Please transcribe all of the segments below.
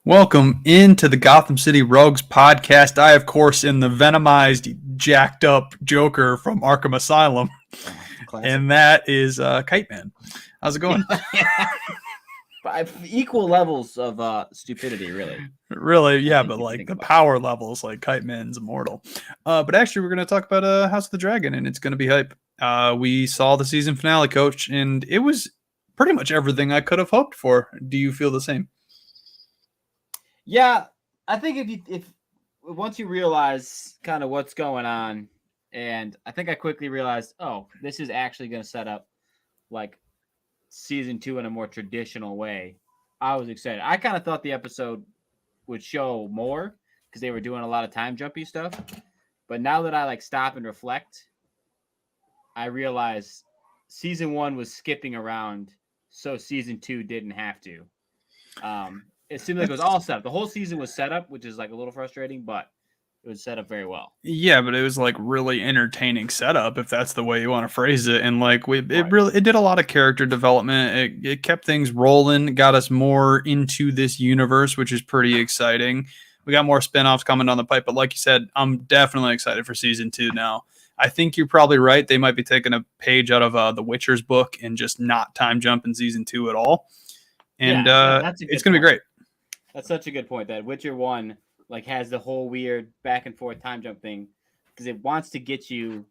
Welcome into the Gotham City Rogues podcast. I, of course, am the venomized, jacked up Joker from Arkham Asylum, and that is Kite Man. How's it going? Equal levels of stupidity, really. Really, yeah, but like the power levels, like Kite Man's immortal. But actually, we're going to talk about House of the Dragon, and it's going to be hype. We saw the season finale, Coach, and it was pretty much everything I could have hoped for. Do you feel the same? Yeah, I think if once you realize kind of what's going on, and I think I quickly realized, oh, this is actually going to set up like season 2 in a more traditional way. I was excited. I kind of thought the episode would show more because they were doing a lot of time jumpy stuff. But now that I stop and reflect, I realize season 1 was skipping around, so season 2 didn't have to. It seemed like it was all set up. The whole season was set up, which is a little frustrating, but it was set up very well. Yeah, but it was really entertaining setup, if that's the way you want to phrase it. And it did a lot of character development. It kept things rolling, got us more into this universe, which is pretty exciting. We got more spinoffs coming down the pipe, but like you said, I'm definitely excited for season 2 now. I think you're probably right. They might be taking a page out of The Witcher's book and just not time jump in season 2 at all. And it's going to be great. That's such a good point. That Witcher 1 has the whole weird back and forth time jump thing because it wants to get you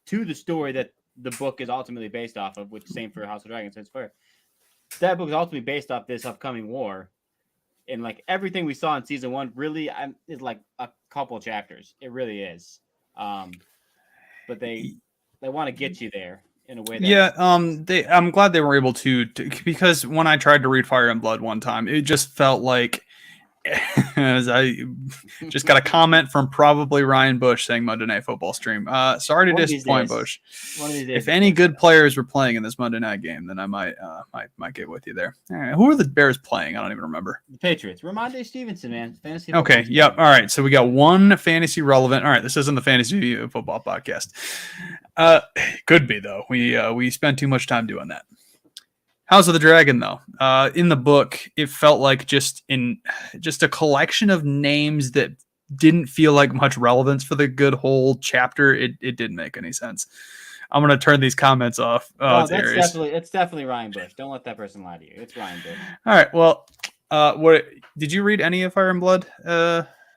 to the story that the book is ultimately based off of, which is same for House of Dragons. So it's fair. That book is ultimately based off this upcoming war. And everything we saw in season 1 really is a couple chapters. It really is. But they want to get you there in a way that I'm glad they were able to because when I tried to read Fire and Blood one time, it just felt like as I just got a comment from probably Ryan Bush saying Monday Night Football stream. Sorry to disappoint, Bush. If any good players were playing in this Monday night game, then I might get with you there. All right, who are the Bears playing? I don't even remember. The Patriots. Ramondre Stevenson, man. Fantasy. Okay. Yep. All right. So we got one fantasy relevant. All right. This isn't the fantasy football podcast. Could be though. We spent too much time doing that. House of the Dragon, though, in the book, it felt like just a collection of names that didn't feel like much relevance for the good whole chapter. It didn't make any sense. I'm gonna turn these comments off. It's definitely Ryan Bush. Don't let that person lie to you. It's Ryan Bush. All right. Well, what did you read any of Fire and Blood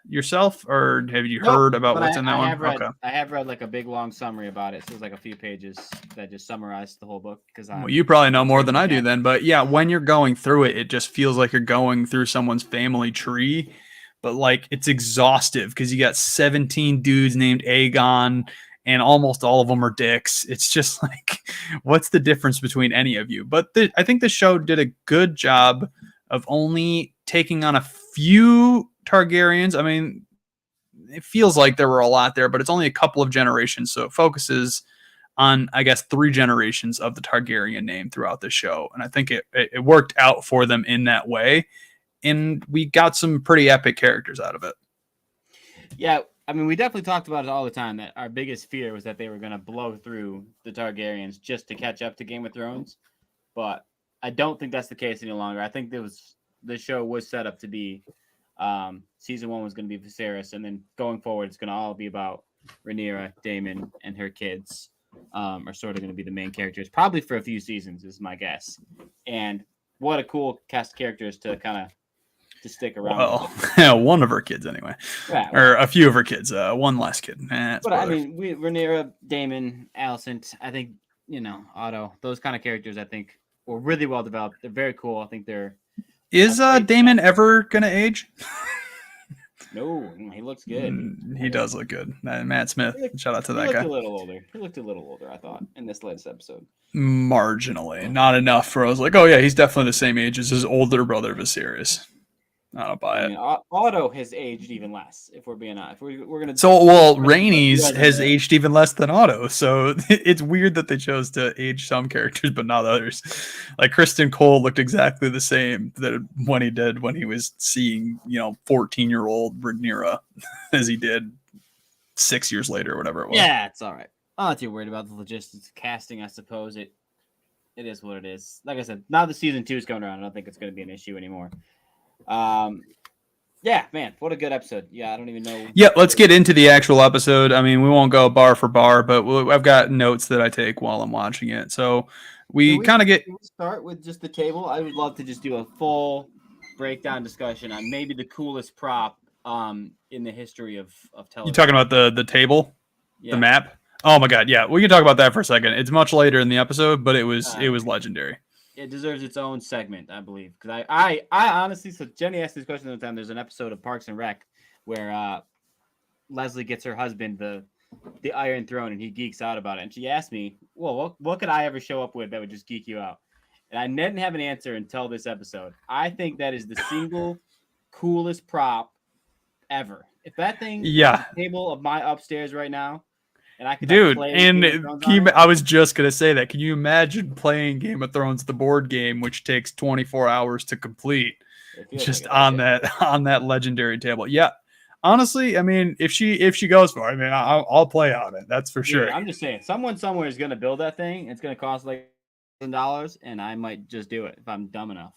yourself, or have you heard about what's in that one? I have read a big long summary about it. So it's a few pages that just summarize the whole book. Because you probably know more than I do then. But yeah, when you're going through it, it just feels like you're going through someone's family tree. But it's exhaustive because you got 17 dudes named Aegon, and almost all of them are dicks. It's just what's the difference between any of you? But I think the show did a good job of only taking on a few Targaryens. I mean, it feels like there were a lot there, but it's only a couple of generations, so it focuses on, I guess, 3 generations of the Targaryen name throughout the show, and I think it worked out for them in that way, and we got some pretty epic characters out of it. Yeah, I mean, we definitely talked about it all the time, that our biggest fear was that they were going to blow through the Targaryens just to catch up to Game of Thrones, but I don't think that's the case any longer. I think the show was set up to be season 1 was going to be Viserys, and then going forward, it's going to all be about Rhaenyra, Daemon, and her kids are sort of going to be the main characters, probably for a few seasons, is my guess. And what a cool cast of characters to kind of to stick around. Well, one of her kids anyway, or a few of her kids. One last kid. But I mean, Rhaenyra, Daemon, Alicent. I think Otto. Those kind of characters, I think, were really well developed. They're very cool. I think they're. Is Daemon ever gonna age? No, he looks good. He does look good. Matt Smith, shout out to that guy. He looked a little older, I thought, in this latest episode. Marginally, not enough for I was like, oh yeah, he's definitely the same age as his older brother Viserys. I don't buy it. Otto has aged even less, if we're being honest. We're gonna. Rhaenys has aged even less than Otto, so it's weird that they chose to age some characters but not others. Like Kristen Cole looked exactly the same when he was seeing 14-year-old Rhaenyra as he did 6 years later or whatever it was. Yeah, it's all right. I'm not too worried about the logistics of casting. I suppose it is what it is. Like I said, now the season 2 is coming around, I don't think it's going to be an issue anymore. Yeah, man, what a good episode. Yeah, I don't even know. Yeah, let's get into the actual episode. I mean, we won't go bar for bar, but I've got notes that I take while I'm watching it. So Can we we, kind of get. can we start with just the table? I would love to just do a full breakdown discussion on maybe the coolest prop in the history of You talking television. about the table, the Yeah. map? Oh my god, yeah, we can talk about that for a second. It's much later in the episode, but it Uh, was legendary. it deserves its own segment, I believe. Because I honestly, so Jenny asked this question all the time. There's an episode of Parks and Rec where Leslie gets her husband the Iron Throne, and he geeks out about it. And she asked me, "Well, what could I ever show up with that would just geek you out?" And I didn't have an answer until this episode. I think that is the single coolest prop ever. If that thing was Yeah, the table of my upstairs right now, and I could like dude, play and Game of Thrones on it, I was just gonna say that. Can you imagine playing Game of Thrones, the board game, which takes 24 hours to complete, it feels like just it, doesn't it? on that legendary table? Yeah, honestly, I mean, if she goes for it, I mean, I'll play on it. That's for Dude, sure. I'm just saying, someone somewhere is going to build that thing. It's going to cost like $1,000, and I might just do it if I'm dumb enough.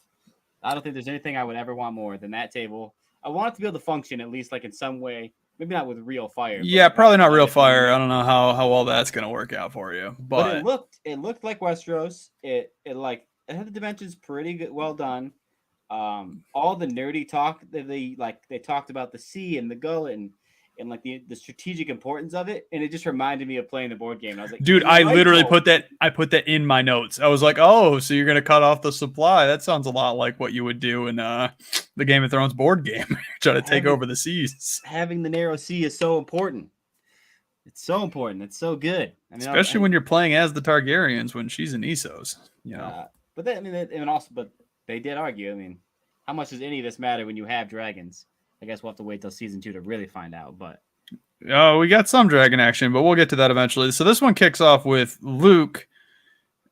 I don't think there's anything I would ever want more than that table. I want it to be able to function at least like in some way, maybe not with real fire, but Yeah, like probably not light real it from the fire. I main don't know table. how well that's gonna work out for you, But but it looked like Westeros. It like it had the dimensions pretty good, well done. All the nerdy talk that they talked about the sea and the gullet and like the strategic importance of it, and it just reminded me of playing the board game. And I was like, dude, you're I right literally though. put that in my notes. I was like, oh, so you're gonna cut off the supply? That sounds a lot like what you would do in the Game of Thrones board game. You're trying to take Having over the seas, having the narrow sea is so important. It's so important. It's so good. I mean, especially when you're playing as the Targaryens when she's in Essos. You know. but then I mean, and also, but they did argue. I mean, how much does any of this matter when you have dragons? I guess we'll have to wait till season 2 to really find out. But Oh, we got some dragon action, but we'll get to that eventually. So this one kicks off with Luke.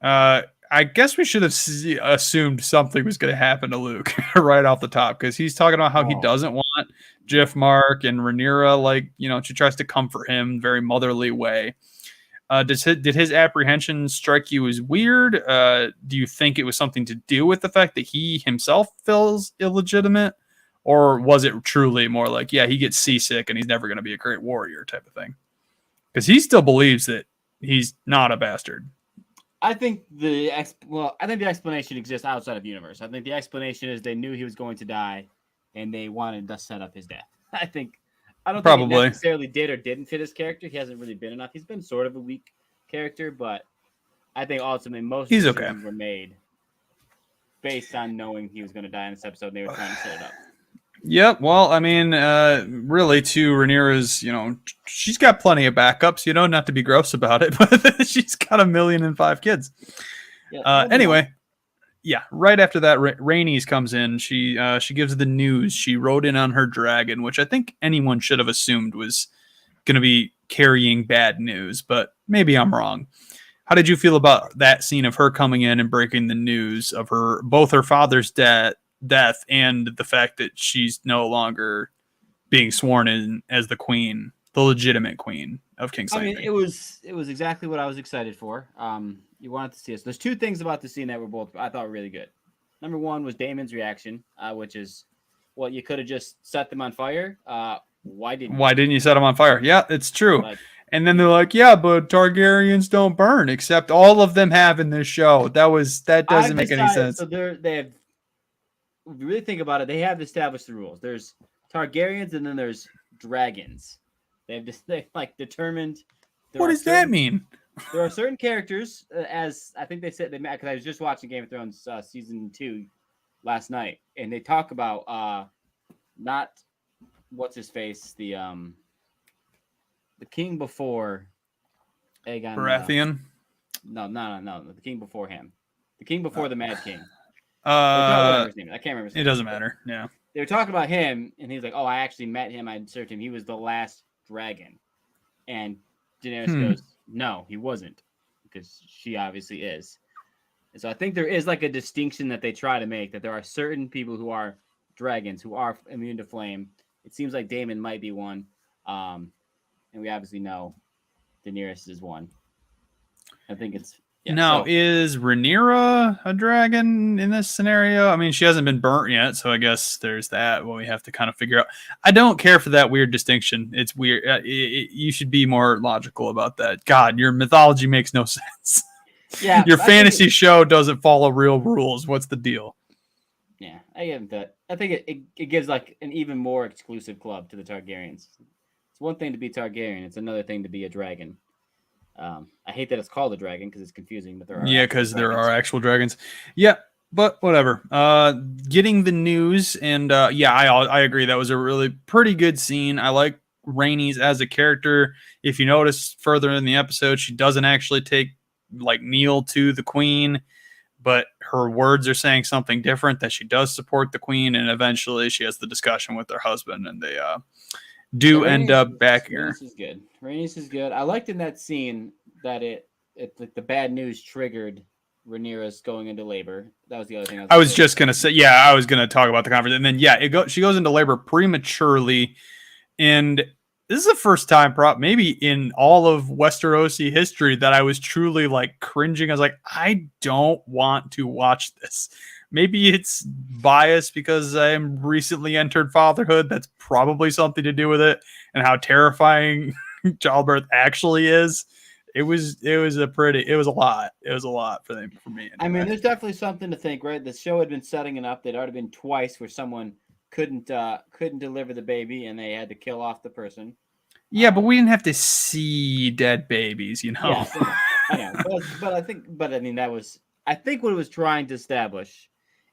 I guess we should have assumed something was going to happen to Luke right off the top because he's talking about how he oh, doesn't want Jeff Mark and Rhaenyra, like, you know, she tries to comfort him very motherly way. Did his apprehension strike you as weird? Do you think it was something to do with the fact that he himself feels illegitimate? Or was it truly more like, yeah, he gets seasick and he's never going to be a great warrior type of thing? Because he still believes that he's not a bastard. I think I think the explanation exists outside of universe. I think the explanation is they knew he was going to die, and they wanted to set up his death. I don't think it Probably. necessarily did or didn't fit his character. He hasn't really been enough. He's been sort of a weak character, but I think ultimately most He's okay. decisions were made based on knowing he was going to die in this episode. And they were trying to set it up. Yep. Well, I mean, really, to Rhaenyra's, you know, she's got plenty of backups. You know, not to be gross about it, but she's got 1,000,005 kids. Yeah. Anyway, yeah. Right after that, Rhaenys comes in. She gives the news. She rode in on her dragon, which I think anyone should have assumed was going to be carrying bad news, but maybe I'm wrong. How did you feel about that scene of her coming in and breaking the news of both her father's death and the fact that she's no longer being sworn in as the queen, the legitimate queen of King's I mean, Landing? it was exactly what I was excited for. You wanted to see us. There's two things about the scene that were both I thought were really good. Number one was Damon's reaction, which is, well, you could have just set them on fire. Why didn't You set them on fire? Yeah, it's true. Like, and then they're like, yeah, but Targaryens don't burn, except all of them have in this show. That doesn't make any sense. So they have. If you really think about it, they have established the rules. There's Targaryens, and then there's dragons. They like determined. What does that mean? There are certain characters, as I think they said, because I was just watching Game of Thrones season 2 last night, and they talk about not what's his face, the king before Aegon. Baratheon. No, the king before him, the king before the Mad King. Whatever his name is. I can't remember his name. It doesn't matter. Yeah. They were talking about him, and he's like, "Oh, I actually met him. I served him. He was the last dragon." And Daenerys goes, "No, he wasn't," because she obviously is. And so I think there is like a distinction that they try to make, that there are certain people who are dragons who are immune to flame. It seems like Daemon might be one, and we obviously know Daenerys is one. I think it's Yeah. Now, So is Rhaenyra a dragon in this scenario? I mean, she hasn't been burnt yet, so I guess there's that. What we have to kind of figure out. I don't care for that weird distinction. It's weird. You should be more logical about that. God, your mythology makes no sense. yeah, Your I think fantasy show doesn't follow real rules. What's the deal? yeah, I give that. I think it gives like an even more exclusive club to the Targaryens. It's one thing to be Targaryen; it's another thing to be a dragon. I hate that it's called a dragon because it's confusing, but there are Yeah, actual because there dragons. are actual dragons. Yeah, but whatever. Getting the news, and yeah, I agree. That was a really pretty good scene. I like Rhaenys as a character. If you notice further in the episode, she doesn't actually kneel to the queen, but her words are saying something different, that she does support the queen, and eventually she has the discussion with her husband, and they Yeah, do end up backing her. Rhaenys is good. Rhaenys is good. I liked in that scene that it like the bad news triggered Rhaenyra's going into labor. That was the other thing I was I gonna was say. just gonna say, yeah, I was gonna talk about the conference, and then yeah, she goes into labor prematurely, and this is the first time, maybe in all of Westerosi history, that I was truly like cringing. I was like, I don't want to watch this. Maybe it's biased because I'm recently entered fatherhood. That's probably something to do with it, and how terrifying childbirth actually is. It was a lot. It was a lot for me anyway. I mean, there's definitely something to think, right? The show had been setting it up. There'd already been twice where someone couldn't deliver the baby and they had to kill off the person. Yeah, but we didn't have to see dead babies, you know. Yes, I know. But I mean, I think what it was trying to establish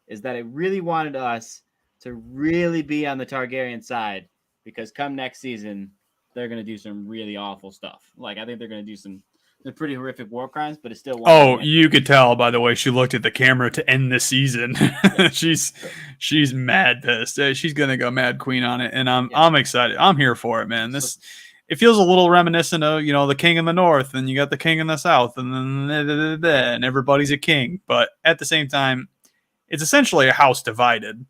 is that it really wanted us to really be on the Targaryen side, because come next season, they're going to do some really awful stuff. Like, I think they're going to do some pretty horrific war crimes, but it still wants Oh, you could tell by the way she looked at the camera to end the season. Yeah. she's mad pissed. She's gonna go mad queen on it, and I'm excited. I'm here for it, man. It feels a little reminiscent of, you know, the king in the north, and you got the king in the south, and then and everybody's a king. But at the same time, it's essentially a house divided,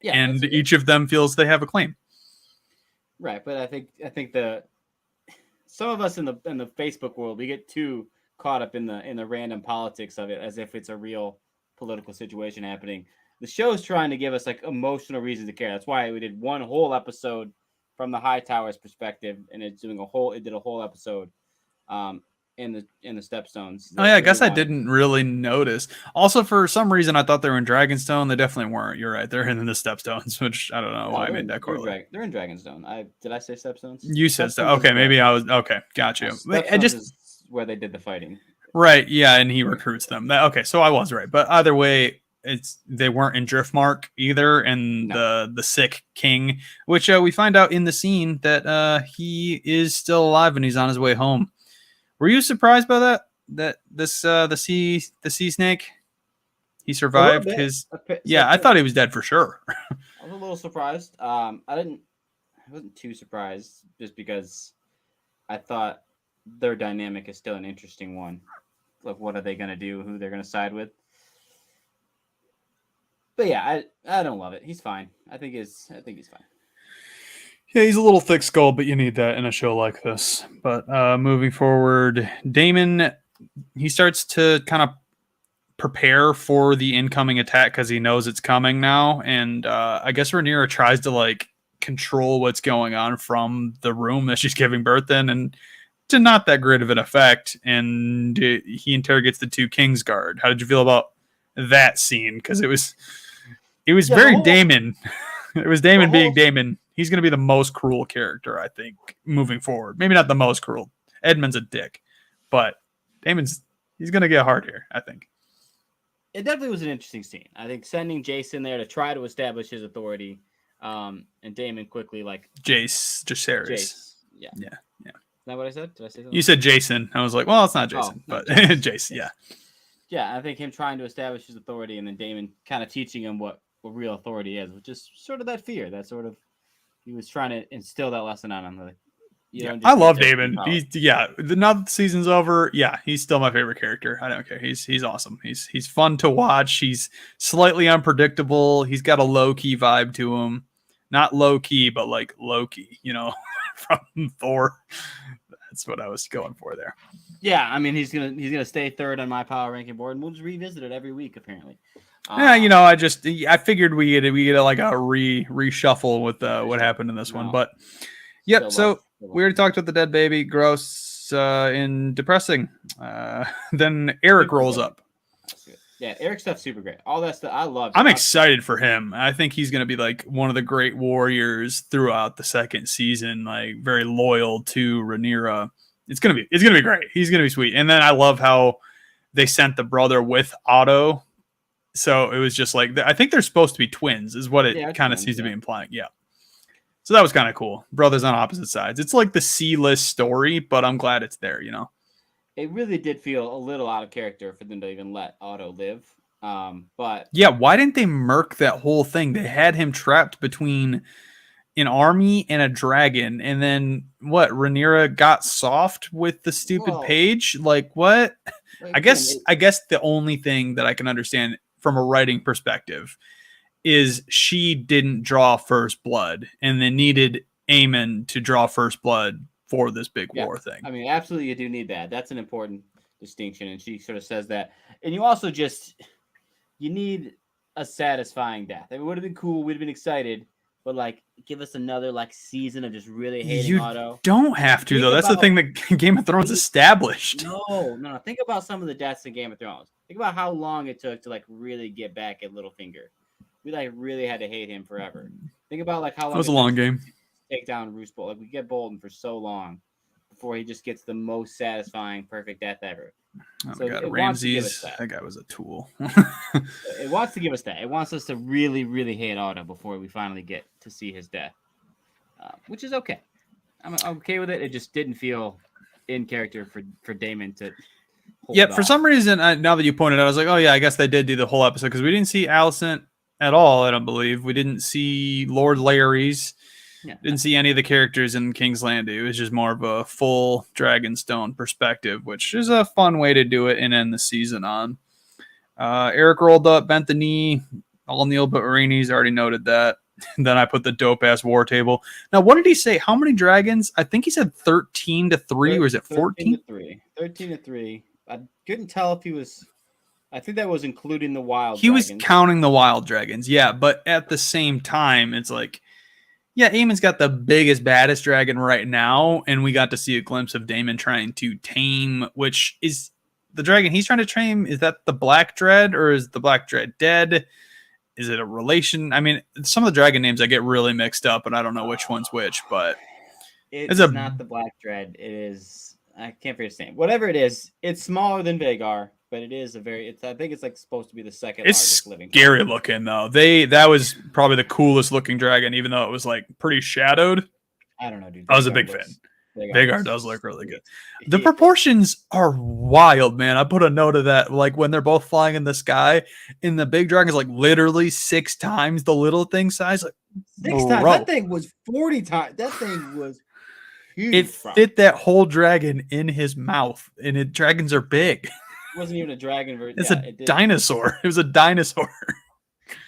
and each of them feels they have a claim. Right, but I think some of us in the Facebook world, we get too caught up in the random politics of it, as if it's a real political situation happening. The show's trying to give us like emotional reasons to care. That's why we did one whole episode from the Hightower's perspective, and it did a whole episode in the Stepstones. Oh yeah, I guess I didn't really notice. Also, for some reason, I thought they were in Dragonstone. They definitely weren't. You're right. They're in the Stepstones, which I don't know why I made that correlation. They're in Dragonstone. Did I say Stepstones? You said so. Okay, maybe I was okay. Got you. Stepstones is where they did the fighting. Right. Yeah, and he recruits them. Okay, so I was right. But either way, they weren't in Driftmark either, and the sick king, which we find out in the scene that he is still alive and he's on his way home. Were you surprised by that? That the sea snake, he survived his? Yeah, I thought he was dead for sure. I was a little surprised. I wasn't too surprised, just because I thought their dynamic is still an interesting one. Like, what are they going to do? Who they're going to side with? But yeah, I don't love it. He's fine. I think he's fine. Yeah, he's a little thick skull, but you need that in a show like this. But moving forward, Daemon, he starts to kind of prepare for the incoming attack because he knows it's coming now. And I guess Rhaenyra tries to like control what's going on from the room that she's giving birth in, and to not that great of an effect. And he interrogates the two Kingsguard. How did you feel about that scene? Because it was very Daemon. It was Daemon being Daemon. He's going to be the most cruel character, I think, moving forward. Maybe not the most cruel. Edmund's a dick, but he's going to get hard here, I think. It definitely was an interesting scene. I think sending Jason there to try to establish his authority, and Daemon quickly like Jace. Yeah. Is that what I said? Did I say something? You said Jason. I was like, well, it's not Jason, but Jason. Yeah. Yeah, I think him trying to establish his authority, and then Daemon kind of teaching him what real authority is, which is sort of that fear, that sort of, he was trying to instill that lesson on him. Like, I love Daemon. Now that the season's over, he's still my favorite character. I don't care. He's awesome. He's fun to watch. He's slightly unpredictable. He's got a low key vibe to him. Not low key, but like Loki, from Thor. That's what I was going for there. Yeah, I mean he's gonna stay third on my power ranking board, and we'll just revisit it every week apparently. Yeah, I figured we get like a reshuffle with what happened in this one, but yep. So we already talked about the dead baby, gross and depressing. Then Eric rolls up. Yeah, Eric stuff's super great. All that stuff I love. I'm excited for him. I think he's going to be like one of the great warriors throughout the second season. Like very loyal to Rhaenyra. It's gonna be great. He's gonna be sweet. And then I love how they sent the brother with Otto. So it was just like I think they're supposed to be twins, is what it kind of seems to be implying. Yeah. So that was kind of cool. Brothers on opposite sides. It's like the C-list story, but I'm glad it's there. It really did feel a little out of character for them to even let Otto live. But yeah, why didn't they murk that whole thing? They had him trapped between an army and a dragon, and then what? Rhaenyra got soft with the stupid page. Like what? I guess the only thing that I can understand from a writing perspective is she didn't draw first blood, and then needed Aemon to draw first blood for this big war thing. I mean, absolutely, you do need that. That's an important distinction, and she sort of says that. And you also you need a satisfying death. I mean, it would have been cool. We'd have been excited, but like, give us another like season of just really hating Otto. Don't have to though. That's the thing that Game of Thrones established. No. Think about some of the deaths in Game of Thrones. Think about how long it took to like really get back at Littlefinger. We like really had to hate him forever. Think about like how long it was a long game. Take down Roose Bolton. Like we get Bolton for so long before he just gets the most satisfying, perfect death ever. Oh my God, Ramses, that guy was a tool. It wants to give us that. It wants us to really, really hate Otto before we finally get to see his death, which is okay. I'm okay with it. It just didn't feel in character for Daemon to. Yeah, for some reason, now that you pointed out, I was like, oh yeah, I guess they did do the whole episode because we didn't see Alicent at all. I don't believe we didn't see Lord Larry's. Yeah, didn't see any of the characters in King's Landing. It was just more of a full Dragonstone perspective, which is a fun way to do it and end the season on. Eric rolled up, bent the knee. All kneel but Rhaenys, already noted that. Then I put the dope-ass war table. Now, what did he say? How many dragons? I think he said 13-3, or is it 14? 13-3. I couldn't tell if he was... I think that was including the wild He dragons. Was counting the wild dragons, yeah. But at the same time, it's like... Yeah, Aemon's got the biggest, baddest dragon right now, and we got to see a glimpse of Daemon trying to tame, which is the dragon he's trying to tame. Is that the Black Dread, or is the Black Dread dead? Is it a relation? I mean, some of the dragon names I get really mixed up, and I don't know which one's which, but it's not the Black Dread. It is, I can't figure his name. Whatever it is, it's smaller than Vhagar. But it is I think it's like supposed to be the second largest living. It's scary looking though. That was probably the coolest looking dragon, even though it was like pretty shadowed. I don't know, dude. I was a big fan. Vhagar does look really good. The proportions are wild, man. I put a note of that. Like when they're both flying in the sky, and the big dragon is like literally 6 times the little thing size. Like 6 times. That thing was 40 times. That thing was huge. It fit that whole dragon in his mouth, and dragons are big. It wasn't even a dragon version. It's a dinosaur. It was a dinosaur.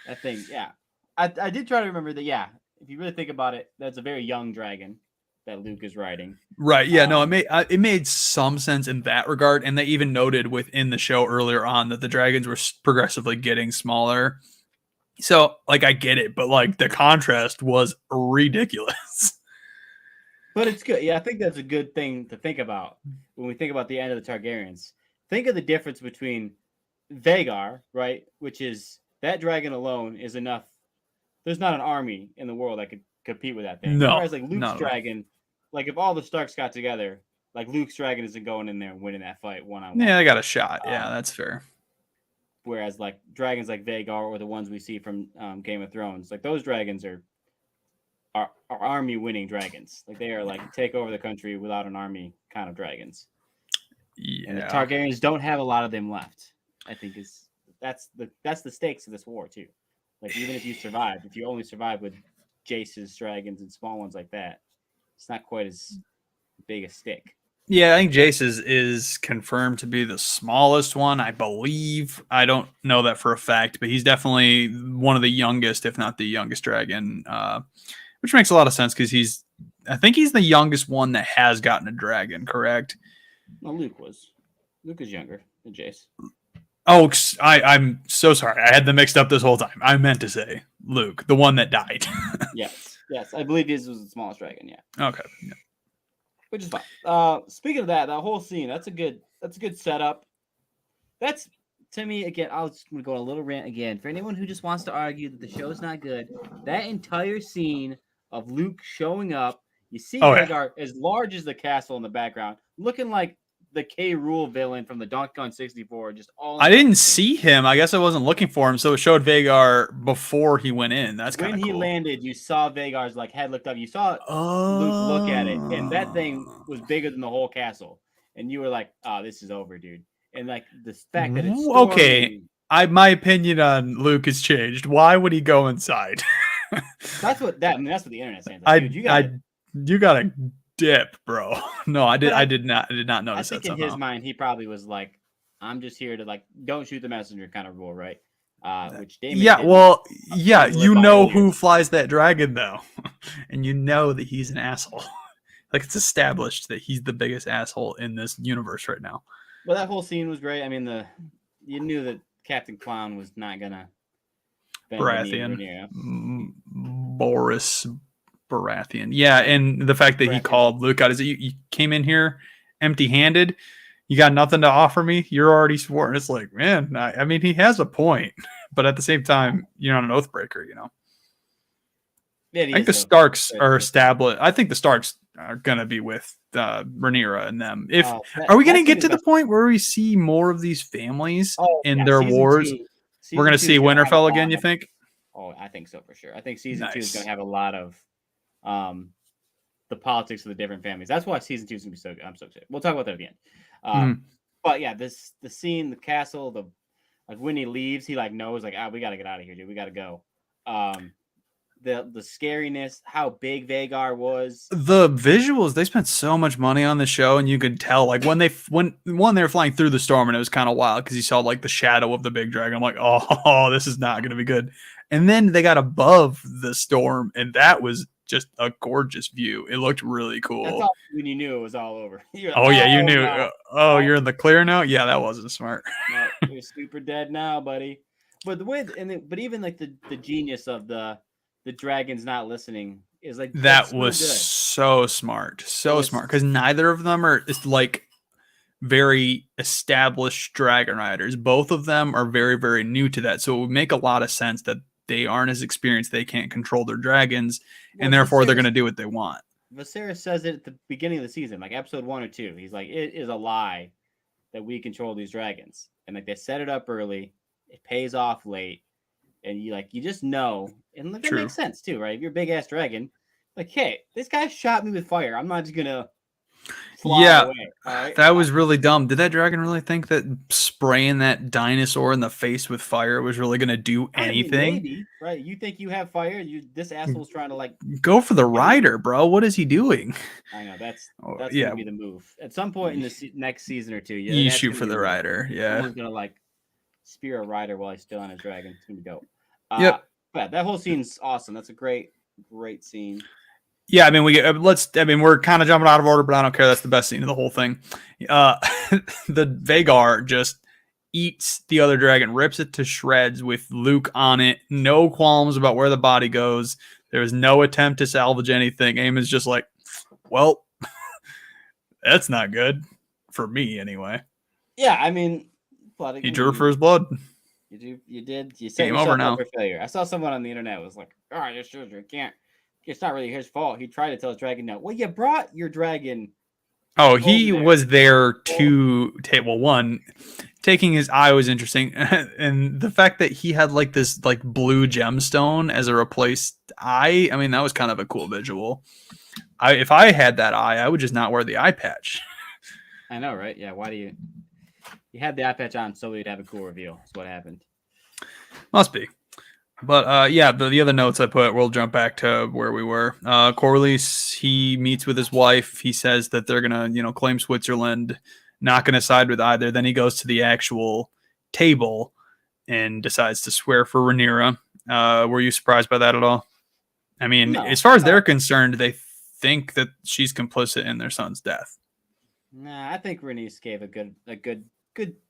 That thing, yeah. I did try to remember that, yeah. If you really think about it, that's a very young dragon that Luke is riding. Right, yeah. No, it made some sense in that regard. And they even noted within the show earlier on that the dragons were progressively getting smaller. So, like, I get it. But, like, the contrast was ridiculous. But it's good. Yeah, I think that's a good thing to think about when we think about the end of the Targaryens. Think of the difference between Vhagar, right? Which is that dragon alone is enough. There's not an army in the world that could compete with that thing. No. Whereas like Luke's dragon, like if all the Starks got together, like Luke's dragon isn't going in there and winning that fight one-on-one. Yeah, they got a shot. Yeah, that's fair. Whereas like dragons like Vhagar or the ones we see from Game of Thrones, like those dragons are army winning dragons. Like they are like take over the country without an army kind of dragons. Yeah. And the Targaryens don't have a lot of them left. I think that's the stakes of this war too. Like even if you survive, if you only survive with Jace's dragons and small ones like that, it's not quite as big a stick. Yeah, I think Jace's is confirmed to be the smallest one, I believe. I don't know that for a fact, but he's definitely one of the youngest, if not the youngest dragon, which makes a lot of sense because I think he's the youngest one that has gotten a dragon, correct? No, Luke was. Luke is younger than Jace. Oh, I'm so sorry. I had them mixed up this whole time. I meant to say Luke, the one that died. Yes. I believe his was the smallest dragon. Yeah, Okay. Yeah. which is fine. Speaking of that whole scene, that's a good setup. That's to me again. I'll just go on a little rant again for anyone who just wants to argue that the show's not good. That entire scene of Luke showing up, you see Oh, yeah. Vagar as large as the castle in the background, looking like the K. Rool villain from the Donkey Kong 64. Just all. I didn't see him. I guess I wasn't looking for him, so it showed Vagar before he went in. That's kind When of he cool. landed, you saw Vagar's like head looked up. You saw Luke look at it, and that thing was bigger than the whole castle. And you were like, "Oh, this is over, dude." And like the fact that it's storming. Okay. My opinion on Luke has changed. Why would he go inside? That's what the internet's saying. Like, dude, you gotta dip, bro. No, I did not notice I think that in somehow. his mind, he probably was like, "I'm just here to like, don't shoot the messenger," kind of rule, right? Which Damon you know who flies that dragon though, and you know that he's an asshole. Like it's established that he's the biggest asshole in this universe right now. Well, that whole scene was great. I mean, you knew that Captain Clown was not gonna Baratheon, Boris Baratheon. Yeah, and the fact that he called Luke out is you came in here empty-handed. You got nothing to offer me. You're already sworn. It's like, man, I mean, he has a point, but at the same time, you're not an oathbreaker, you know. Yeah, I think the Starks are established. I think the Starks are gonna be with Rhaenyra and them. Are we gonna get to the point where we see more of these families in their wars? We're gonna see Winterfell again. You think? Oh, I think so for sure. I think season 2 is gonna have a lot of the politics of the different families. That's why season 2 is gonna be so good. I'm so excited. We'll talk about that at the end. But yeah, the scene, the castle, like when he leaves, he like knows like we gotta get out of here, dude. We gotta go. The scariness, how big Vagar was, the visuals. They spent so much money on the show, and you could tell like when they were flying through the storm, and it was kind of wild because you saw like the shadow of the big dragon. I'm like, oh, this is not gonna be good. And then they got above the storm, and that was just a gorgeous view. It looked really cool. That's all when you knew it was all over. Like, you knew. No. You're in the clear now. Yeah, that wasn't smart. No, you're super dead now, buddy. But the way, but even like the genius of the dragons not listening is like that was so smart, smart because neither of them are like very established dragon riders. Both of them are very, very new to that, so it would make a lot of sense that they aren't as experienced. They can't control their dragons, and therefore they're going to do what they want. Viserys says it at the beginning of the season, like episode 1 or 2. He's like, it is a lie that we control these dragons, and like they set it up early, it pays off late, and you just know, and that makes sense too, right? If you're a big ass dragon, like, hey, this guy shot me with fire. I'm not just gonna fly away. Right? That was really dumb. Did that dragon really think that spraying that dinosaur in the face with fire was really going to do anything? Maybe, right? You think you have fire? This asshole's trying to like go for the rider, bro. What is he doing? I know that's gonna be the move. At some point in the next season or two, you shoot for the rider. Yeah, someone's gonna like spear a rider while he's still on his dragon. It's gonna be dope. But that whole scene's awesome. That's a great scene. Yeah, I mean, we're kind of jumping out of order, but I don't care. That's the best scene of the whole thing. The Vagar just eats the other dragon, rips it to shreds with Luke on it. No qualms about where the body goes. There was no attempt to salvage anything. Aemon's just like, well, that's not good for me anyway. Yeah, I mean, he drew for his blood. You did. You set yourself up for failure. I saw someone on the internet was like, "Oh, your children can't. It's not really his fault. He tried to tell his dragon no." Well, you brought your dragon. Oh, he was there to take. Well, one, taking his eye was interesting, and the fact that he had like this like blue gemstone as a replaced eye. I mean, that was kind of a cool visual. If I had that eye, I would just not wear the eye patch. I know, right? Yeah. Why do you? You had the eye patch on so you'd have a cool reveal. That's what happened. Must be. But the other notes I put, we'll jump back to where we were. Corlys, he meets with his wife. He says that they're gonna, claim Switzerland, not gonna side with either. Then he goes to the actual table and decides to swear for Rhaenyra. Were you surprised by that at all? I mean, as far as they're concerned, they think that she's complicit in their son's death. Nah, I think Rhaenys gave a good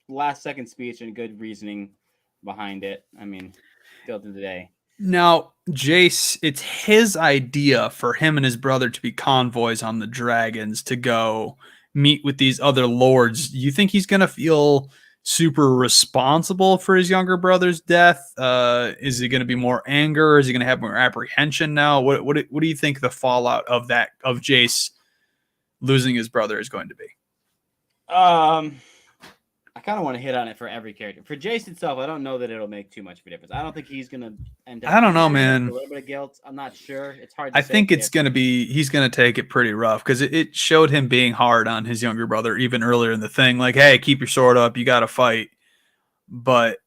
last second speech and good reasoning behind it. I mean, still to the day. Now, Jace, it's his idea for him and his brother to be convoys on the dragons to go meet with these other lords. You think he's going to feel super responsible for his younger brother's death? Is he going to be more anger? Is he going to have more apprehension now? What do you think the fallout of Jace losing his brother is going to be? I kind of want to hit on it for every character. For Jace itself, I don't know that it'll make too much of a difference. I don't think he's gonna end up. I don't know, A man. little bit of guilt. I'm not sure. It's hard to I say. think it's going to be, he's going to take it pretty rough because it showed him being hard on his younger brother even earlier in the thing. Like, hey, keep your sword up. You got to fight. But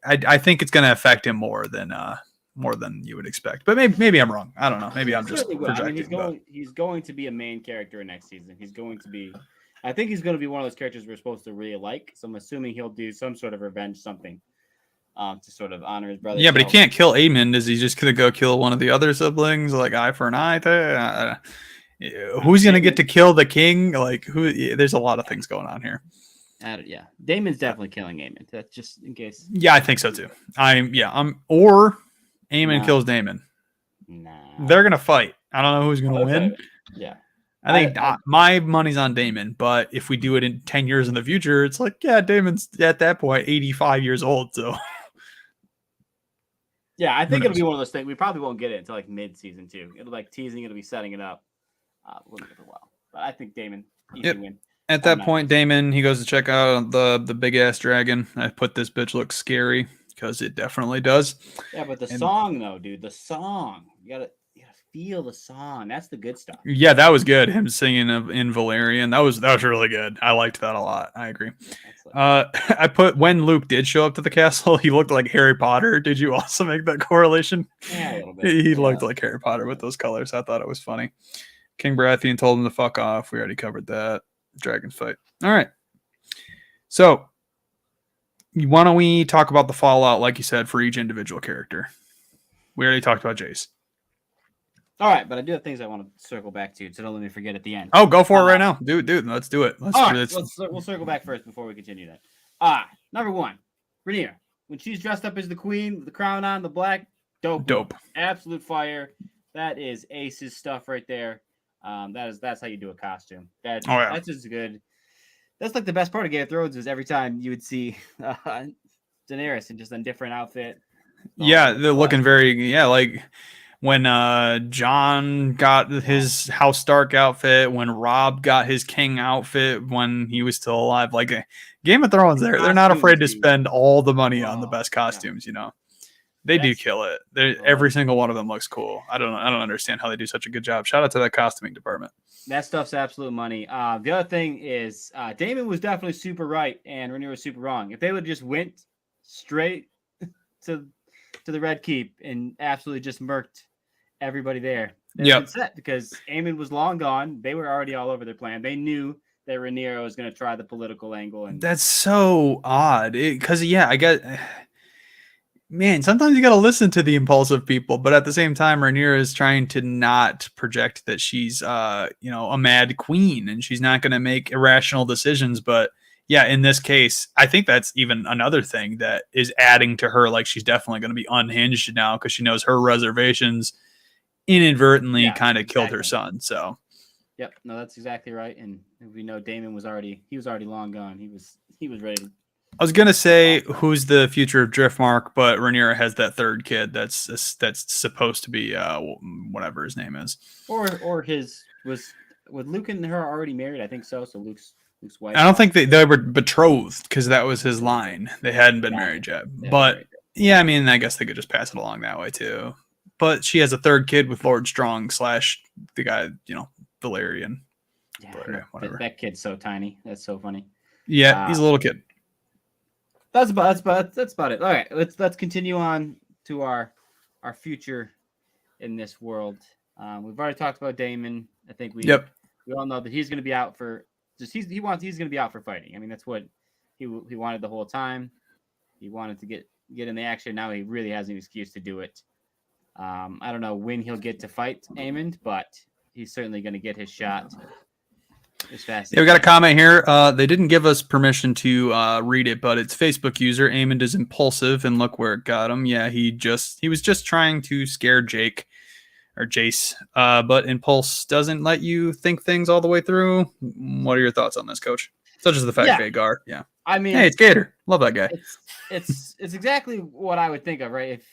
I think it's going to affect him more than you would expect. But maybe I'm wrong. I don't know. Maybe I'm just projecting. I mean, he's going to be a main character next season. He's going to be. I think he's going to be one of those characters we're supposed to really like. So I'm assuming he'll do some sort of revenge, something, to sort of honor his brother. Yeah, but he can't kill Aemond. Is he just going to go kill one of the other siblings, like eye for an eye? Who's going to get to kill the king? Like, who? There's a lot of things going on here. Yeah, Daemon's definitely killing Aemond. That's just in case. Yeah, I think so too. Or Aemond kills Daemon. Nah, they're gonna fight. I don't know who's gonna win. Yeah, I think my money's on Daemon. But if we do it in 10 years in the future, it's like, yeah, Daemon's at that point 85 years old. So yeah, I think it'll be one of those things. We probably won't get it until like mid-season 2. It'll like teasing. It'll be setting it up. We'll get it for a while. But I think Daemon easy win. At that point, Daemon, he goes to check out the big ass dragon. I put this bitch looks scary because it definitely does. Yeah, but the song though, dude, the song. You gotta feel the song. That's the good stuff. Yeah, that was good. Him singing in Valyrian. That was really good. I liked that a lot. I agree. I put when Luke did show up to the castle, he looked like Harry Potter. Did you also make that correlation? Yeah, a little bit. He looked like Harry Potter with those colors. I thought it was funny. King Baratheon told him to fuck off. We already covered that. Dragon fight. All right. So, why don't we talk about the fallout, like you said, for each individual character? We already talked about Jace. All right, but I do have things I want to circle back to, so don't let me forget at the end. Oh, go for it right now. Dude, let's do it. We'll circle back first before we continue that. Number 1, Rhaenyra. When she's dressed up as the queen with the crown on, the black, dope. Absolute fire. That is Ace's stuff right there. That's how you do a costume. That's just good. That's like the best part of Game of Thrones is every time you would see Daenerys in just a different outfit. Yeah, they're looking very like when Jon got his House Stark outfit, when Robb got his King outfit when he was still alive. Like Game of Thrones, they're not afraid to spend all the money on the best costumes. You know. They do kill it. Every single one of them looks cool. I don't understand how they do such a good job. Shout out to that costuming department. That stuff's absolute money. The other thing is Daemon was definitely super right and Rhaenyra was super wrong. If they would have just went straight to the Red Keep and absolutely just murked everybody there, they'd set because Aemon was long gone. They were already all over their plan. They knew that Rhaenyra was going to try the political angle. And that's so odd because I get. Man, sometimes you got to listen to the impulsive people, but at the same time, Rhaenyra is trying to not project that she's, a mad queen and she's not going to make irrational decisions. But yeah, in this case, I think that's even another thing that is adding to her. Like she's definitely going to be unhinged now because she knows her reservations inadvertently kind of killed her son. So, yep, no, that's exactly right. And we know Daemon was already long gone. He was ready to. I was gonna say who's the future of Driftmark, but Rhaenyra has that third kid that's supposed to be whatever his name is. Or his was Luke and her already married? I think so. So Luke's wife. I don't think they were betrothed because that was his line. They hadn't been married yet. But yeah, I mean, I guess they could just pass it along that way too. But she has a third kid with Lord Strong / the guy, Valyrian. Yeah, whatever. That kid's so tiny. That's so funny. Yeah, he's a little kid. That's about it. All right, let's continue on to our future in this world. We've already talked about Daemon. I think we all know that he's going to be out for he's going to be out for fighting. I mean, that's what he wanted the whole time. He wanted to get in the action. Now he really has an excuse to do it. I don't know when he'll get to fight Aemond, but he's certainly going to get his shot. as fast. Yeah, we got a comment here. They didn't give us permission to read it, but it's Facebook user. Aemond is impulsive, and look where it got him. Yeah, he was just trying to scare Jake or Jace. But impulse doesn't let you think things all the way through. What are your thoughts on this, Coach? Such as the fact Vagar. Yeah. I mean, hey, it's Gator. Love that guy. It's exactly what I would think of, right? If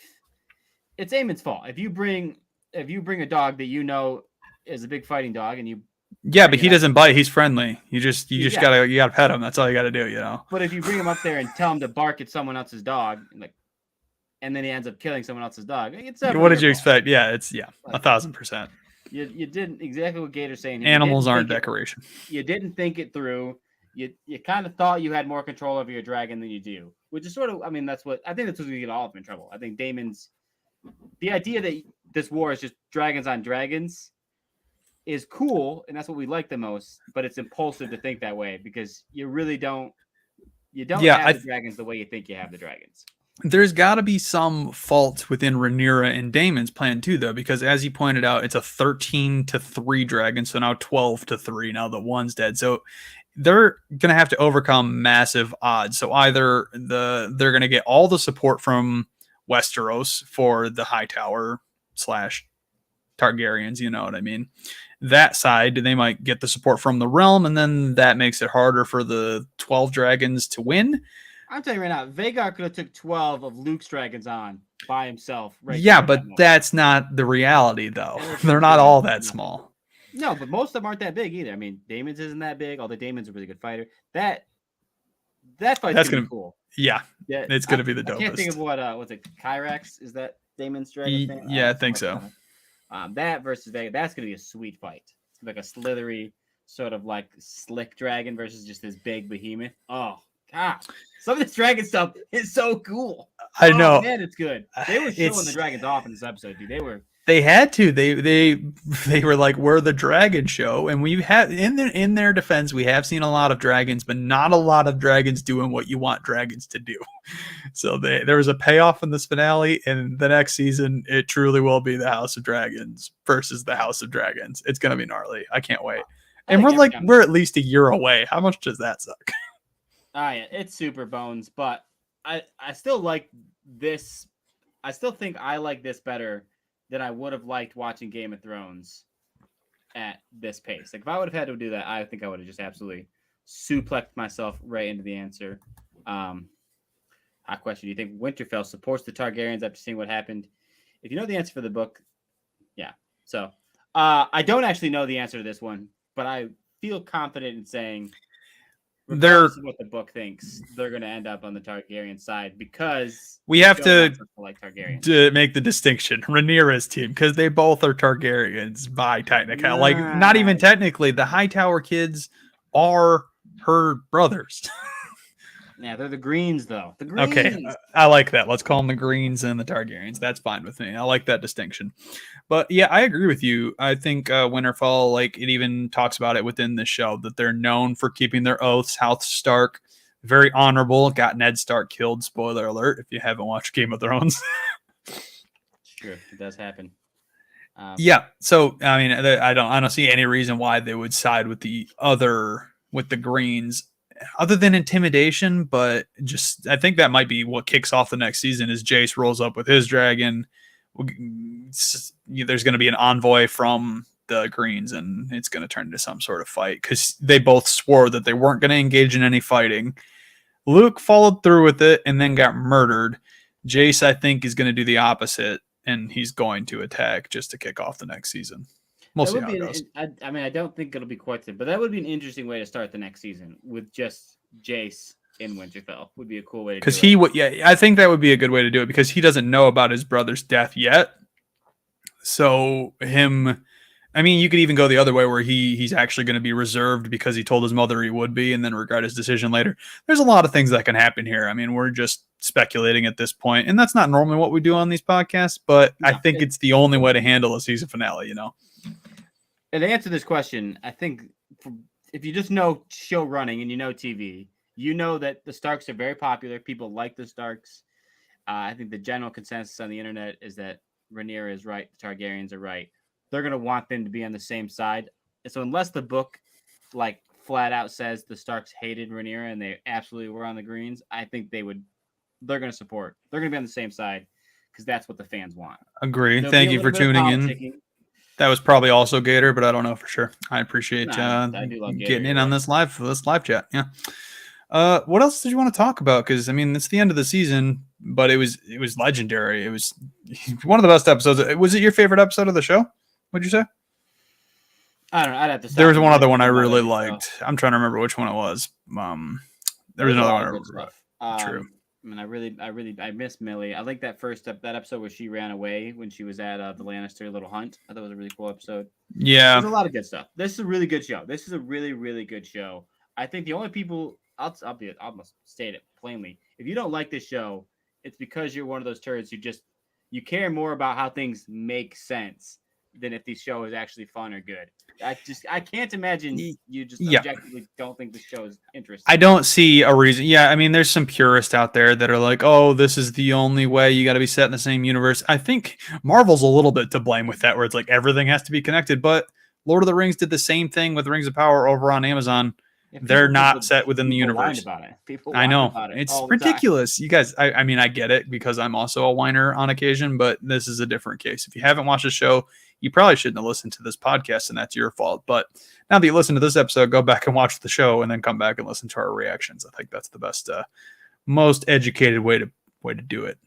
it's Eamon's fault. If you bring a dog that you know is a big fighting dog, and you but he doesn't bite. He's friendly. You just gotta pet him. That's all you gotta do, you know. But if you bring him up there and tell him to bark at someone else's dog, and then he ends up killing someone else's dog, it's what did you expect? Yeah, it's 1,000%. You didn't exactly what Gator's saying. Animals aren't decoration. You didn't think it through. You kind of thought you had more control over your dragon than you do, which is sort of, I mean, that's what's going to get all of them in trouble. I think the idea that this war is just dragons on dragons is cool, and that's what we like the most, but it's impulsive to think that way because you really don't have the dragons the way you think you have the dragons. There's got to be some fault within Rhaenyra and Daemon's plan too, though, because as you pointed out, it's a 13-3 dragon, so now 12-3. Now that one's dead, so they're gonna have to overcome massive odds. So either they're gonna get all the support from Westeros for the Hightower / Targaryens, you know what I mean? That side, they might get the support from the realm, and then that makes it harder for the 12 dragons to win. I'm telling you right now, Vagar could have took 12 of Luke's dragons on by himself. Right? Yeah, but that's not the reality, though. They're not all that small. No, but most of them aren't that big either. I mean, Daemon's isn't that big, although Daemon's a really good fighter. That fight's gonna be cool. Yeah, it's gonna be the dopest. I can't think of what's it? Kyrax? Is that Daemon's dragon? Yeah, I think so. That versus Vagar, that's gonna be a sweet fight. It's like a slithery, sort of like slick dragon versus just this big behemoth. Oh God, some of this dragon stuff is so cool. I know, man, it's good. They were showing the dragons off in this episode, dude. They had to. They were like, we're the dragon show, and we have in their defense, we have seen a lot of dragons, but not a lot of dragons doing what you want dragons to do. So there was a payoff in this finale, and the next season, it truly will be the House of Dragons versus the House of Dragons. It's gonna be gnarly. I can't wait. And we're at least a year away. How much does that suck? Yeah, it's super bones, but I still like this. I still think I like this better than I would have liked watching Game of Thrones at this pace. Like if I would have had to do that, I think I would have just absolutely suplexed myself right into the answer. Hot question: do you think Winterfell supports the Targaryens after seeing what happened? If you know the answer for the book, yeah. So I don't actually know the answer to this one, but I feel confident in saying, regardless of what the book thinks, they're going to end up on the Targaryen side because we have to make the distinction. Rhaenyra's team, because they both are Targaryens by technical, like not even technically. The Hightower kids are her brothers. Yeah, they're the Greens, though. The Greens. Okay, I like that. Let's call them the Greens and the Targaryens. That's fine with me. I like that distinction. But yeah, I agree with you. I think Winterfell, like it even talks about it within the show, that they're known for keeping their oaths. House Stark, very honorable. Got Ned Stark killed. Spoiler alert! If you haven't watched Game of Thrones. Sure, it does happen. Yeah. So I mean, I don't see any reason why they would side with the Greens, other than intimidation. But just I think that might be what kicks off the next season. Is Jace rolls up with his dragon. There's going to be an envoy from the Greens, and it's going to turn into some sort of fight because they both swore that they weren't going to engage in any fighting. Luke followed through with it and then got murdered. Jace, I think, is going to do the opposite, and he's going to attack just to kick off the next season. We'll see how it goes. I mean, I don't think it'll be quite the, but that would be an interesting way to start the next season with just Jace in Winterfell. Would be a cool way to do it. Because he would, I think that would be a good way to do it because he doesn't know about his brother's death yet. So I mean, you could even go the other way where he's actually going to be reserved because he told his mother he would be and then regret his decision later. There's a lot of things that can happen here. I mean, we're just speculating at this point, and that's not normally what we do on these podcasts, but I think it's the only way to handle a season finale, you know? And to answer this question, I think if you just know show running and you know TV, you know that the Starks are very popular. People like the Starks. I think the general consensus on the internet is that Rhaenyra is right. The Targaryens are right. They're going to want them to be on the same side. And so unless the book like flat out says the Starks hated Rhaenyra and they absolutely were on the Greens, I think they're going to support. They're going to be on the same side because that's what the fans want. Agree. There'll be Thank a you for little bit of tuning in. politicking. That was probably also Gator, but I don't know for sure. I appreciate I do love Gator, getting in you're on right. this live chat. Yeah. What else did you want to talk about? Because I mean, it's the end of the season, but it was legendary. It was one of the best episodes. Was it your favorite episode of the show? What'd you say? I don't know. I'd have to. There was one other one I think about really every show. liked. I'm trying to remember which one it was. There was There's a another lot one. of good stuff. True. I mean, I miss Millie. I like that that episode where she ran away when she was at the Lannister little hunt. I thought it was a really cool episode. Yeah. There's a lot of good stuff. This is a really good show. This is a really, really good show. I think the only people I'll state it plainly. If you don't like this show, it's because you're one of those turds who you care more about how things make sense than if the show is actually fun or good. I can't imagine you just objectively don't think the show is interesting. I don't see a reason. Yeah, I mean, there's some purists out there that are like, oh, this is the only way. You got to be set in the same universe. I think Marvel's a little bit to blame with that, where it's like everything has to be connected. But Lord of the Rings did the same thing with Rings of Power over on Amazon. Yeah, they're not set within the universe. About it. I know. It's ridiculous. You guys, I mean, I get it because I'm also a whiner on occasion, but this is a different case. If you haven't watched the show, you probably shouldn't have listened to this podcast, and that's your fault. But now that you listen to this episode, go back and watch the show and then come back and listen to our reactions. I think that's the best, most educated way to do it,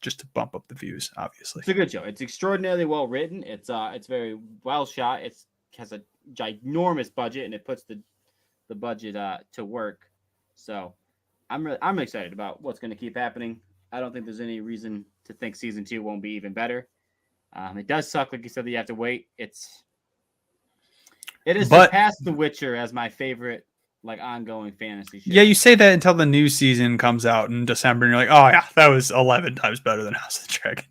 just to bump up the views, obviously. It's a good show. It's extraordinarily well written. It's very well shot. It has a ginormous budget, and it puts the budget to work. So I'm excited about what's going to keep happening. I don't think there's any reason to think season 2 won't be even better. It does suck, like you said, that you have to wait. It has surpassed The Witcher as my favorite ongoing fantasy show. Yeah, you say that until the new season comes out in December, and you're like, oh yeah, that was 11 times better than House of the Dragon.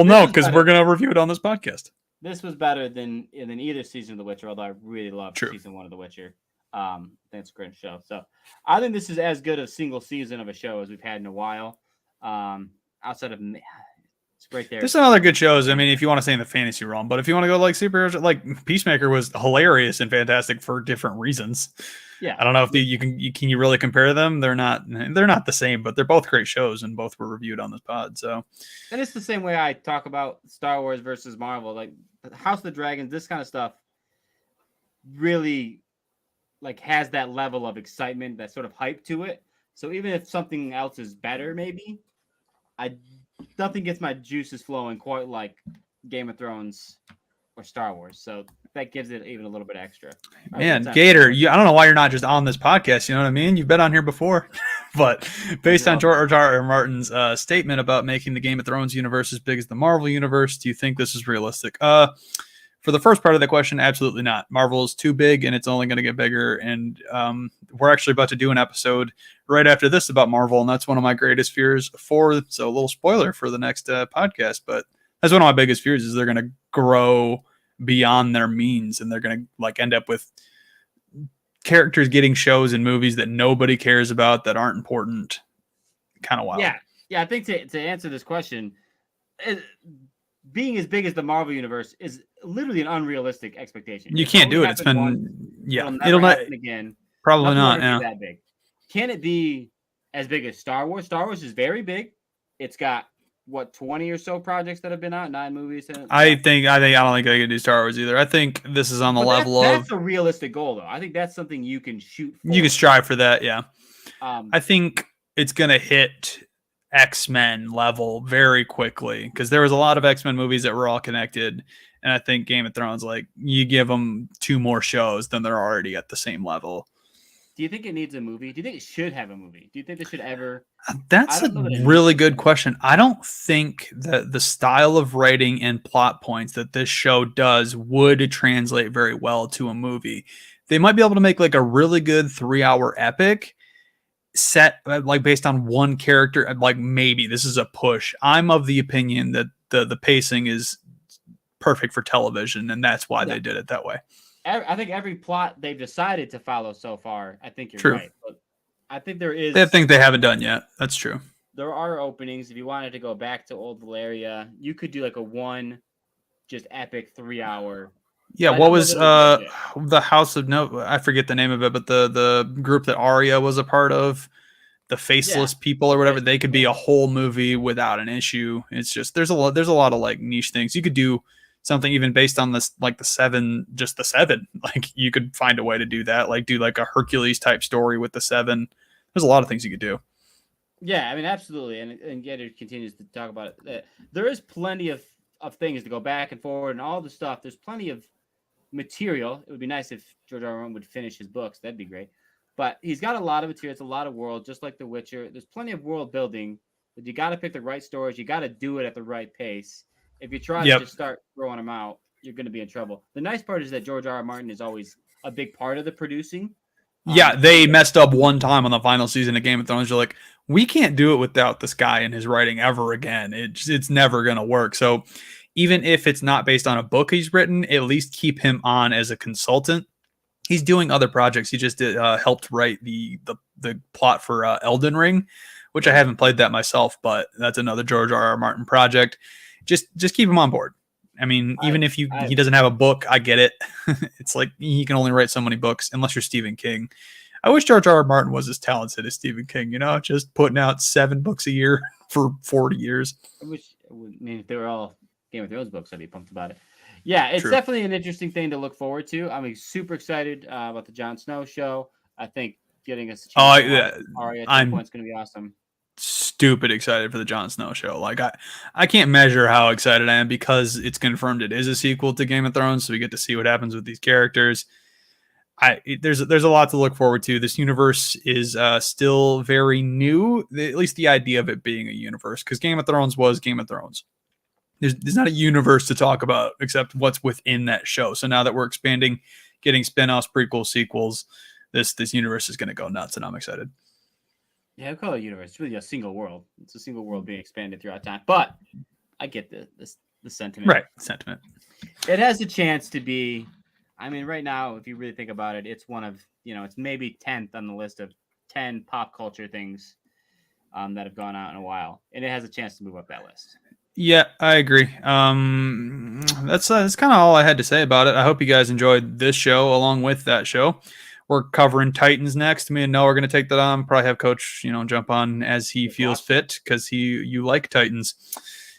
No, because we're going to review it on this podcast. This was better than either season of The Witcher, although I really loved season 1 of The Witcher. I think it's a great show. So I think this is as good a single season of a show as we've had in a while. Outside of it's right there. There's some other good shows. I mean, if you want to stay in the fantasy realm, but if you want to go like superheroes, like Peacemaker was hilarious and fantastic for different reasons. Yeah, I don't know if can you really compare them? They're not the same, but they're both great shows and both were reviewed on this pod. So, and it's the same way I talk about Star Wars versus Marvel, like House of the Dragons, this kind of stuff. Really, has that level of excitement, that sort of hype to it. So even if something else is better, maybe nothing gets my juices flowing quite like Game of Thrones or Star Wars. So that gives it even a little bit extra. Man, Gator, I don't know why you're not just on this podcast. You know what I mean? You've been on here before, but based on George R. Martin's statement about making the Game of Thrones universe as big as the Marvel universe, do you think this is realistic? For the first part of the question, absolutely not. Marvel is too big, and it's only going to get bigger. And we're actually about to do an episode right after this about Marvel, and that's one of my greatest fears. So a little spoiler for the next podcast, but that's one of my biggest fears is they're going to grow beyond their means, and they're going to end up with characters getting shows and movies that nobody cares about that aren't important. Kind of wild. Yeah. I think to answer this question, being as big as the Marvel universe is literally an unrealistic expectation. You can't do it. It's been it'll not happen again. Probably not. Yeah. That big. Can it be as big as Star Wars? Star Wars is very big. It's got 20 or so projects that have been out, 9 movies. I don't think they can do Star Wars either. I think this is on the level of. That's a realistic goal, though. I think that's something you can shoot for. You can strive for that. Yeah. I think it's gonna hit X-Men level very quickly because there was a lot of X-Men movies that were all connected, and I think Game of Thrones, you give them 2 more shows, then they're already at the same level. Do you think it needs a movie? Do you think it should have a movie? Do you think they should ever? That's a really good question. I don't think that the style of writing and plot points that this show does would translate very well to a movie. They might be able to make a really good 3-hour epic set based on one character. Maybe this is a push. I'm of the opinion that the pacing is perfect for television, and that's why they did it that way. I think every plot they've decided to follow so far, I think you're right. But I think there is. I think they haven't done yet. That's true. There are openings. If you wanted to go back to old Valeria, you could do a one just epic 3-hour Yeah, I what don't know was that it was yet. the House of No? I forget the name of it, but the group that Arya was a part of, the Yeah, Faceless People or the whatever, face they could be people. a whole movie without an issue. It's just there's a lot of like niche things you could do. Something even based on this, like the Seven, just the Seven. Like you could find a way to do that. Like do like a Hercules type story with the Seven. There's a lot of things you could do. Yeah, I mean, absolutely, and yet it continues to talk about it. There is plenty of things to go back and forward and all the stuff. There's plenty of material. It would be nice if George R. R. Martin would finish his books. That'd be great. But he's got a lot of material. It's a lot of world, just like The Witcher. There's plenty of world building, but you got to pick the right stories. You got to do it at the right pace. If you try to Yep. just start throwing them out, you're going to be in trouble. The nice part is that George R. R. Martin is always a big part of the producing. Yeah, So he they messed up one time on the final season of Game of Thrones. You're like, we can't do it without this guy and his writing ever again. It's never gonna work. So even if it's not based on a book he's written, at least keep him on as a consultant. He's doing other projects. He just did, helped write the plot for Elden Ring, which I right. haven't played that myself, but that's another George R. R. Martin project. Just keep him on board. I mean, even if I he doesn't have a book, I get it. It's like he can only write so many books unless you're Stephen King. I wish George R. R. Martin was as talented as Stephen King, just putting out 7 books a year for 40 years. wish. I mean, if they were all Game of Thrones books, I'd be pumped about it. Yeah, it's True. definitely an interesting thing to look forward to. I'm super excited about the Jon Snow show. I think getting us a Oh, chance to watch Arya at some point I'm is going to be awesome. stupid excited for the Jon Snow show. Like I can't measure how excited I am because it's confirmed it is a sequel to Game of Thrones, so we get to see what happens with these characters. There's a lot to look forward to. This universe is still very new, at least the idea of it being a universe, because Game of Thrones was Game of Thrones. There's not a universe to talk about except what's within that show. So now that we're expanding, getting spin-offs, prequels, sequels, this universe is going to go nuts, and I'm excited. Yeah, I call it a universe. It's really a single world. It's a single world being expanded throughout time. But I get the sentiment. Right, sentiment. It has a chance to be. I mean, right now, if you really think about it, it's one of it's maybe 10th on the list of 10 pop culture things that have gone out in a while, and it has a chance to move up that list. Yeah, I agree. That's kind of all I had to say about it. I hope you guys enjoyed this show along with that show. We're covering Titans next. Me and Noah are going to take that on. Probably have Coach, jump on as he feels fit because you like Titans.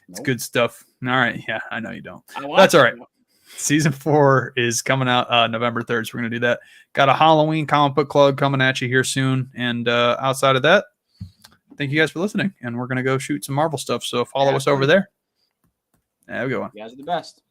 It's Nope. good stuff. All right, yeah, I know you don't. I That's watched all right. it. Season 4 is coming out November 3rd, so we're going to do that. Got a Halloween comic book club coming at you here soon. And outside of that, thank you guys for listening. And we're going to go shoot some Marvel stuff, so follow us over there. Have a good one. You guys are the best.